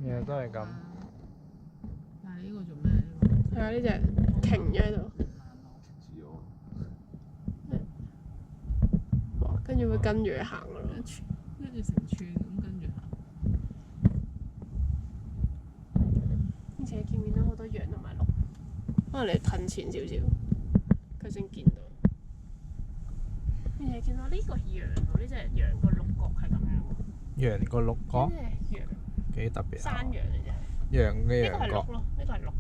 日日都係咁。但係呢個做咩？係啊，呢隻停咗喺度。哇！跟住會跟住佢行噶咯。跟住成串咁跟住行。而且見唔見到好多羊同埋鹿？可能你褪前少少，佢先見到。而且見到呢個係羊喎，呢隻羊個鹿角係咁樣喎。羊個鹿角呢隻羊幾特別。山羊嚟啫。羊嘅呢個係羊角。鹿咯，呢個係鹿。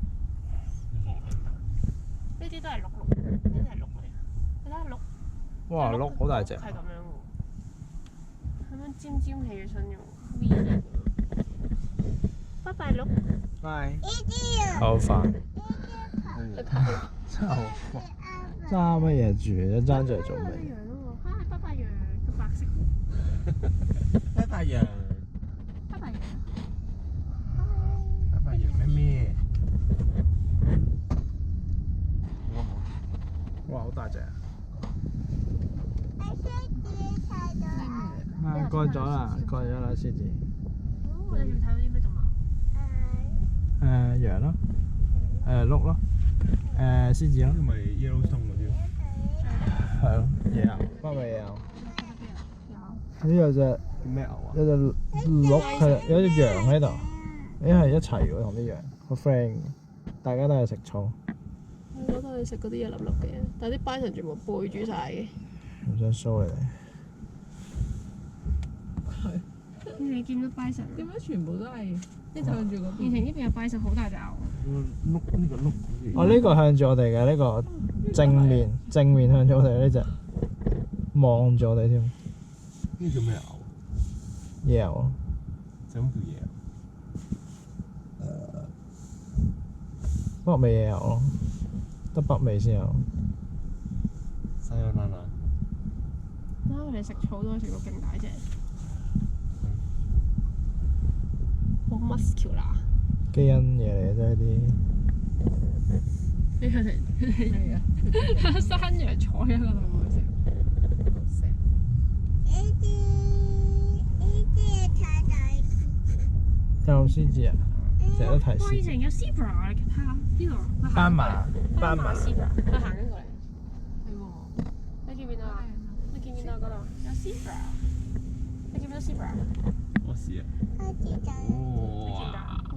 呢啲都係鹿，呢啲係鹿嚟。你睇下鹿。哇！鹿好大隻。係咁樣喎，咁樣尖尖起嘅身嘅喎 ，V 型。拜拜鹿。拜。好煩。真係好煩。揸乜嘢住？一揸住嚟做咩？羊咯喎，拜拜羊，個白色。拜拜羊。拜拜羊。拜拜羊咩咩？哇！好大隻。過咗啦，過咗啦，獅子。你要睇到啲咩動物？羊咯，鹿咯，獅子咯。咪 Yellowstone 嗰啲。係咯，野牛，北美野牛。呢有隻咩牛啊？有隻鹿係有隻羊喺度，係一齊喎同啲羊，好 friend 嘅，大家都係食草。我覺得你食嗰啲一粒粒嘅，但係啲 bison 全部背住晒嘅。唔想 show 你哋。你見到 bison？點解全部都係即係向住嗰邊？現場呢邊有 bison 好大隻牛。呢個碌。哦，呢個向住我哋嘅，呢個正面向住我哋呢隻，望住我哋添。呢叫咩牛？野牛咯。就咁叫野牛。北美野牛咯，得北美先有。西洋奶奶。我哋食草都可以食到勁大隻，好 muscular。基因嘢嚟嘅啫，呢啲。呢個係啊，山羊坐喺嗰度冇食。有獅子啊！成日都睇獅子。哇！以前有 zebra， 你睇下呢度。斑馬。斑馬 zebra，佢行緊過嚟。係喎。你見唔見到啊？你見唔見到嗰度有 zebra？你見唔見到 zebra？我試啊！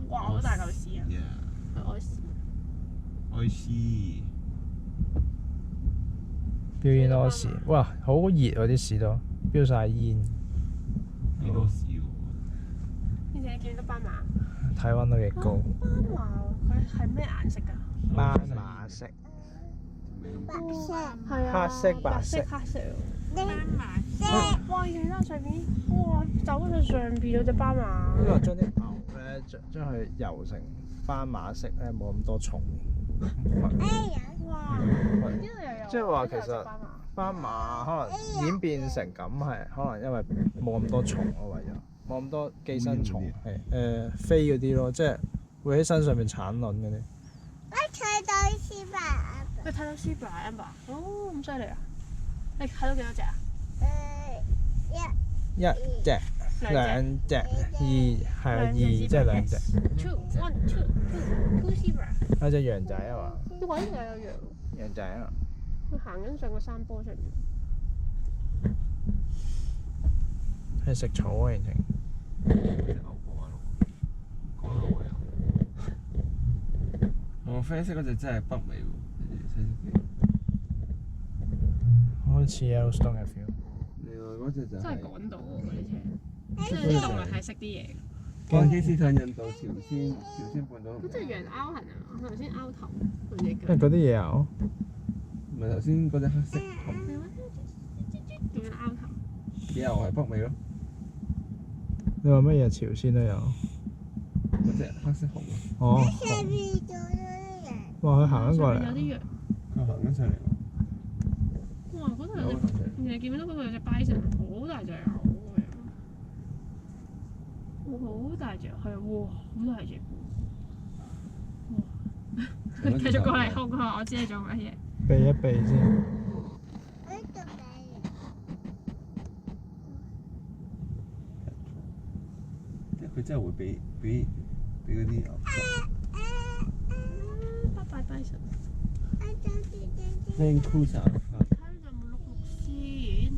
哇！好大嚿屎啊！係愛屎。愛屎。表演多時，哇！好熱喎啲屎都，飆晒煙。幾多屎喎？而且你見到斑馬？體溫都幾高。斑馬佢係咩顏色㗎？斑馬色。白色。係啊。黑色白色。黑色。斑馬色。哇！你睇下上邊，哇！走到上邊有隻斑馬。呢個將啲牛咧，將佢油成斑馬色咧，冇咁多蟲。哇！呢度又有。即係話其實斑馬可能演變成咁係，可能因為冇咁多蟲咯，為咗冇咁多寄生蟲，係飛嗰啲咯，即係會喺身上面產卵嗰啲。你睇到 zebra Amber？ 哦，咁犀利啊！你睇到幾多隻啊？一隻、兩隻、二即係兩隻。Two zebra。有隻羊仔啊嘛。呢位又有羊。羊仔啊！佢行緊上個山坡上面。係食草啊，形情。牛角啊，講到我有。我啡色嗰隻真係北美喎，好似 Yellowstone 嘅 feel。另外嗰隻就係。真係趕到喎嗰啲車。即係啲動物係識啲嘢。巴基斯坦、印度、朝鮮半島。嗰隻羊拗痕啊！我頭先拗頭嗰隻腳。因為嗰啲嘢啊，唔係頭先嗰隻黑色熊。點樣拗頭？野牛係北美咯。你話乜嘢朝鮮都有？嗰隻黑色熊啊！哦。哇！佢行緊過嚟。有啲羊。佢行緊上嚟喎。哇！嗰度有隻，你見唔見到嗰度有隻 bison 好大隻牛咁樣？好大隻，係啊！哇，好大隻。哇！繼續過嚟兇佢，我知你做乜嘢。避一避先。佢真係會俾俾嗰啲牛拜拜拜神。 Land Cruiser 睇你有冇碌碌先。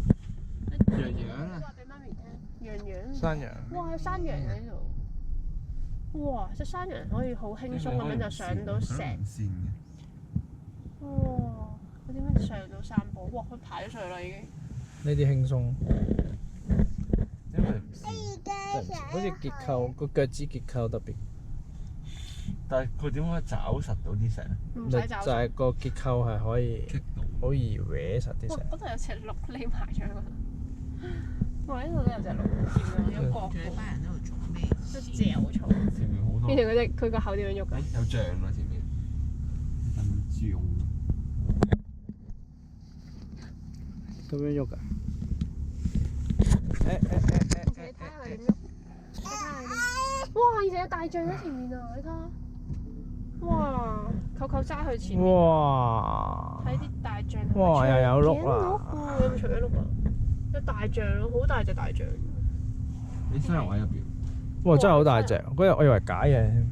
羊羊啊！話俾媽咪聽，羊羊。山羊。哇！有山羊喺度。哇！隻山羊可以好輕鬆咁樣就上到石。線嘅。哇！佢點樣上到山坡？哇！佢爬咗上去啦已經。呢啲輕鬆，因為唔線，真係唔知好似結構個腳趾結構特別，但係佢點可以抓實到啲石？就唔使走。係個結構係可以棘到。好易搲實啲哇！石。嗰度有隻鹿匿埋咗喺嗰度。哇！呢度都有隻鹿，見到有角仲有班人喺度做咩？都嚼草。前面好多。邊條嗰隻佢個口點樣喐㗎？有象啊前面。象。咁樣喐㗎？你睇下佢點喐。你睇下佢點。哇！以前有大象喺前面啊！你睇下。哇！扣扣揸去前面。哇！睇啲大象。哇！又有碌啦。啦！有冇除咗碌啊？有大象咯，好大隻大象。你西遊喺入邊。哇！真係好大隻，嗰日我以為假嘢添。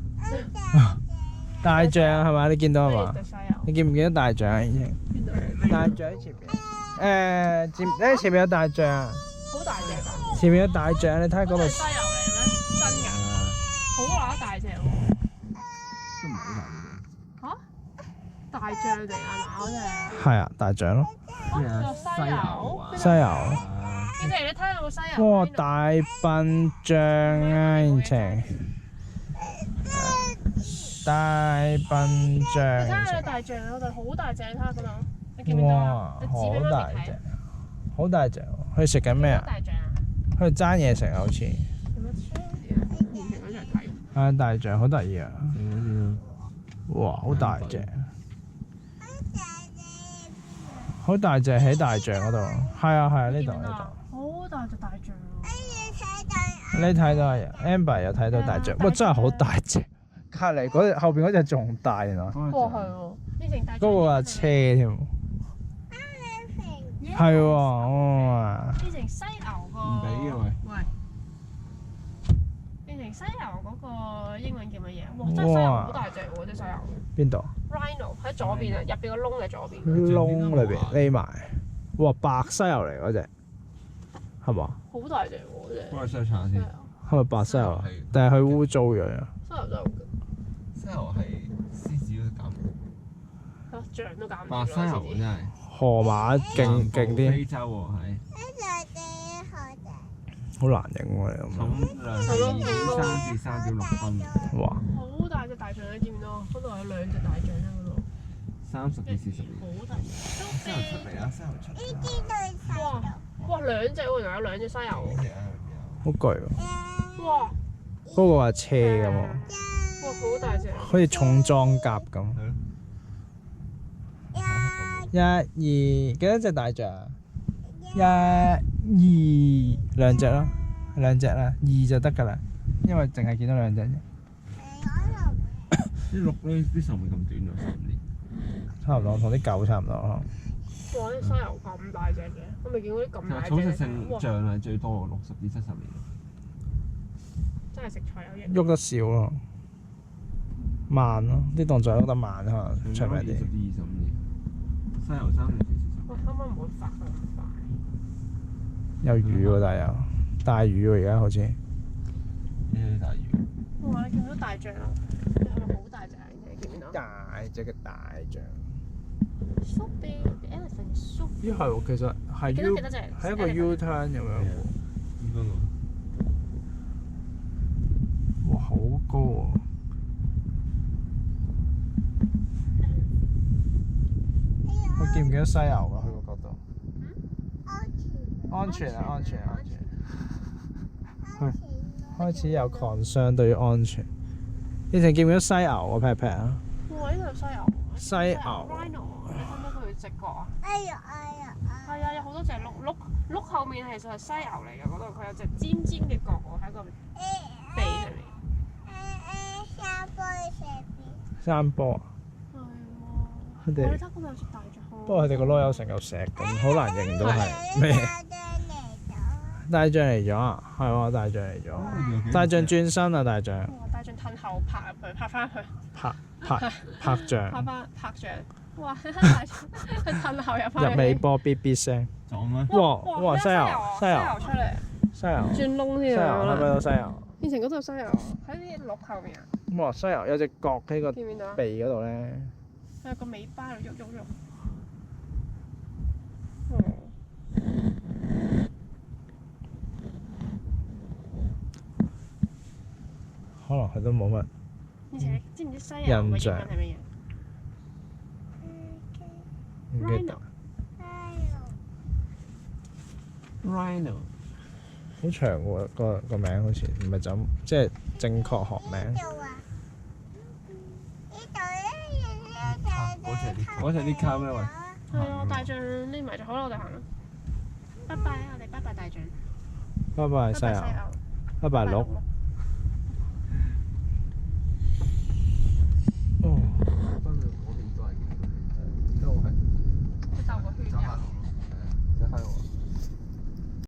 大象係咪？你見到係嘛？你見唔見到大象啊？已經。邊度？大象喺前面。前面有大象。好大隻㗎！前面有大象，你睇下嗰度。嗰隻西遊嚟咩？真㗎？好乸大隻喎！都唔係好大大象嚟係嘛？嗰隻。係啊，大象咯。咩啊？西遊。西遊。建成，你睇下有冇西遊？哇！大笨象啊，完全。大笨你睇下象。有大象嗰度，好大隻，你睇下嗰度。你見唔見到啊哇！！你指俾好媽咪睇大隻。好大隻喎！佢食緊咩啊？大象啊？佢爭嘢食啊，好似。做乜嘢？完全嗰隻睇。啊！大象好得意啊！隻。哇！好大隻。好大隻喺大象嗰度。係啊係啊，呢度呢好大隻大象啊！度。你睇到啊？Amber 又睇到大象，哇！真係好大隻。隔離嗰隻後邊嗰隻仲大原來。哇係喎，變成大象。嗰個係車添。係喎，哇！變成犀牛個。唔俾嘅喂。喂，變成犀牛嗰個英文叫乜嘢？哇！真係犀牛好大隻喎，隻犀牛。邊度？ Rhino 喺左邊啊，入邊個窿喺左邊。窿裏邊匿埋。哇！白犀牛嚟嗰只，係嘛？好大隻喎，嗰隻。幫佢 search 下先。係咪白犀牛啊？係定係佢污糟咗啊？犀牛真係好西遊係獅子都減唔勁，象都減唔到。到白犀牛真係。河馬勁勁啲，非洲喎係。好難影喎你咁樣。重量係3至3.6噸。哇！好大隻大象，你見唔見到？嗰度有兩隻大象喺嗰度。 30至40年。好大隻。西遊出嚟啊！西遊出嚟。哇！哇兩隻喎，原來有兩隻犀牛。幾隻啊？好巨喎！哇！嗰個係車咁喎，哇好大隻。好似重裝甲咁。係咯。 1、2，幾多隻大象啊？1、2，兩隻咯，兩隻啦，2就得㗎啦，因為淨係見到兩隻啫。啲鹿咧啲壽命咁短喎，15年。差唔多，同啲狗差唔多咯。哇！啲犀牛咁大隻嘅，我未見過啲咁大隻。草食性哇！象係最多喎，60至70年。真係食菜有益。喐得少咯，慢咯，啲動作喐得慢可能出名20啲。至25年。西遊3至40。哇！啱啱唔會發得咁快。有魚喎，但係有大魚喎，而家好似。呢啲大魚。哇！你見到大象啊？你係咪好大隻啊？你見唔見到大隻嘅大象。 ？So big, the elephant is so big。咦係喎，其實係幾 U 多隻？係一個 U turn 咁樣喎。應該喎。哇，好高喎！我見唔見到犀牛啊？去個角度。安全啊！安全安全。係開始有 concern 對於安全。你哋見唔見到犀牛啊？劈劈啊！哇！呢度有犀牛。犀牛 Rhino，你睇唔睇佢隻角啊？係啊，有好多隻鹿後面其實係犀牛嚟嘅，嗰度佢有隻尖尖嘅角喎喺個鼻上面。山坡啊！係喎。佢哋你睇嗰度有隻大象。不過佢哋個籮柚成嚿石咁，好難認到係咩。大象嚟咗啊！係喎，大象嚟咗。大象轉身啊！大象。哇！大象褪後拍入去，拍翻去，拍象，拍象。哇！佢褪後入翻入尾波咇咇聲。就咁咩？哇！西牛出嚟，西牛，轉窿西牛添啊！睇唔睇到西牛？變成嗰度西牛喺啲鹿後面啊！哇！西牛有隻角喺個見唔見到啊？鼻嗰度咧。佢有個尾巴喺度喐。可能佢都冇乜而且知唔知西牛嘅英文係乜嘢唔記得。 Rhino 好長喎，個名好似唔係就咁，即係正確學名。嗰隻啲卡咩喂？係啊，大象匿埋就好啦，我哋行啦。拜拜，我哋拜拜大象。拜拜西牛，拜拜鹿。